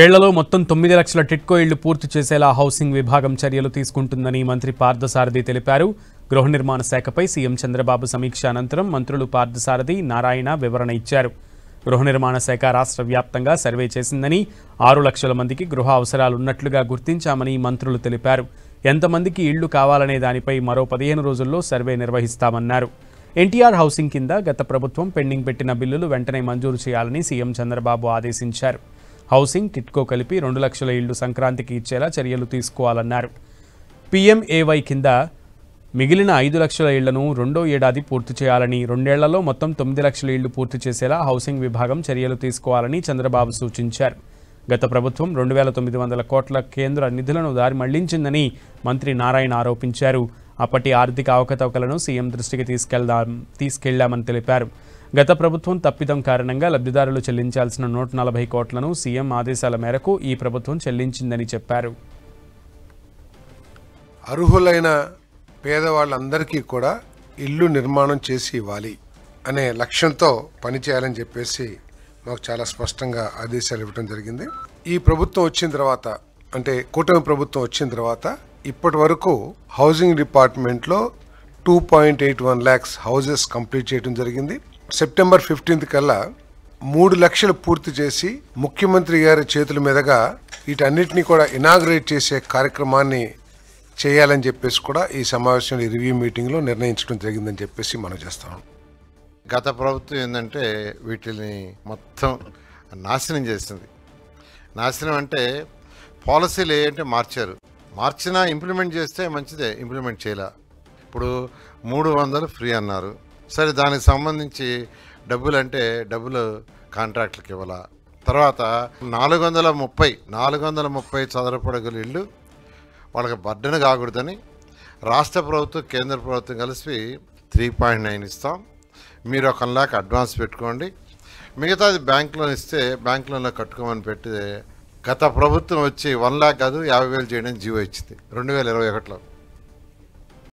ఏళ్లలో మొత్తం 9 లక్షల టిట్కో ఇళ్లు పూర్తి చేసేలా హౌసింగ్ విభాగం చర్యలు తీసుకుంటుందని మంత్రి పార్థసారథి తెలిపారు. గృహ నిర్మాణ శాఖపై సీఎం చంద్రబాబు సమీక్ష అనంతరం మంత్రులు పార్థసారథి, నారాయణ వివరణ ఇచ్చారు. గృహ నిర్మాణ శాఖ రాష్ట్ర వ్యాప్తంగా సర్వే చేసిందని, 6 లక్షల మందికి గృహ అవసరాలు ఉన్నట్లుగా గుర్తించామని మంత్రులు తెలిపారు. ఎంతమందికి ఇళ్లు కావాలనే దానిపై మరో 15 రోజుల్లో సర్వే నిర్వహిస్తామన్నారు. ఎన్టీఆర్ హౌసింగ్ కింద గత ప్రభుత్వం పెండింగ్ పెట్టిన బిల్లులు వెంటనే మంజూరు చేయాలని సీఎం చంద్రబాబు ఆదేశించారు. హౌసింగ్, టిట్కో కలిపి 2 లక్షల ఇళ్లు సంక్రాంతికి ఇచ్చేలా చర్యలు తీసుకోవాలన్నారు. పీఎంఏవై కింద మిగిలిన 5 లక్షల ఇళ్లను రెండో ఏడాది పూర్తి చేయాలని, 2 ఏళ్లలో మొత్తం 9 లక్షల ఇళ్లు పూర్తి చేసేలా హౌసింగ్ విభాగం చర్యలు తీసుకోవాలని చంద్రబాబు సూచించారు. గత ప్రభుత్వం 2900 కోట్ల కేంద్ర నిధులను దారి మళ్లించిందని మంత్రి నారాయణ ఆరోపించారు. అప్పటి ఆర్థిక అవకతవకలను సీఎం దృష్టికి తీసుకెళ్లామని తెలిపారు. గత ప్రభుత్వం తప్పిదం కారణంగా లబ్ధిదారులు చెల్లించాల్సిన 140 కోట్లను సీఎం ఆదేశాల మేరకు ఈ ప్రభుత్వం చెల్లించిందని చెప్పారు. అర్హులైన పేదవాళ్ళందరికీ కూడా ఇల్లు నిర్మాణం చేసి ఇవ్వాలి అనే లక్ష్యంతో పనిచేయాలని చెప్పేసి మాకు చాలా స్పష్టంగా ఆదేశాలు ఇవ్వడం జరిగింది. ఈ ప్రభుత్వం వచ్చిన తర్వాత, అంటే కూటమి ప్రభుత్వం వచ్చిన తర్వాత ఇప్పటి వరకు హౌసింగ్ డిపార్ట్మెంట్లో 2.81 lakhs హౌజెస్ కంప్లీట్ చేయడం జరిగింది. సెప్టెంబర్ 15th కల్లా 3 లక్షలు పూర్తి చేసి ముఖ్యమంత్రి గారి చేతుల మీదుగా వీటన్నిటినీ కూడా ఇనాగ్రేట్ చేసే కార్యక్రమాన్ని చేయాలని చెప్పేసి కూడా ఈ సమావేశంలో, ఈ రివ్యూ మీటింగ్లో నిర్ణయించడం జరిగిందని చెప్పేసి మనం చేస్తాం. గత ప్రభుత్వం ఏంటంటే వీటిని మొత్తం నాశనం చేసింది. నాశనం అంటే పాలసీలు ఏంటంటే మార్చినా ఇంప్లిమెంట్ చేస్తే మంచిదే, ఇంప్లిమెంట్ చేయలే. ఇప్పుడు 300 ఫ్రీ అన్నారు. సరే, దానికి సంబంధించి డబ్బులు కాంట్రాక్టులకు ఇవ్వాల. తర్వాత 430 చదరపు అడుగుల ఇళ్ళు వాళ్ళకి బర్డెన్ కాకూడదని రాష్ట్ర ప్రభుత్వం, కేంద్ర ప్రభుత్వం కలిసి 3.9 ఇస్తాం. మీరు 1 lakh అడ్వాన్స్ పెట్టుకోండి, మిగతాది బ్యాంక్ లోన్ ఇస్తే బ్యాంక్ లోన్లో కట్టుకోమని పెట్టి గత ప్రభుత్వం వచ్చి 1 lakh కాదు 50,000 చేయడానికి జీవో ఇచ్చింది 2021లో.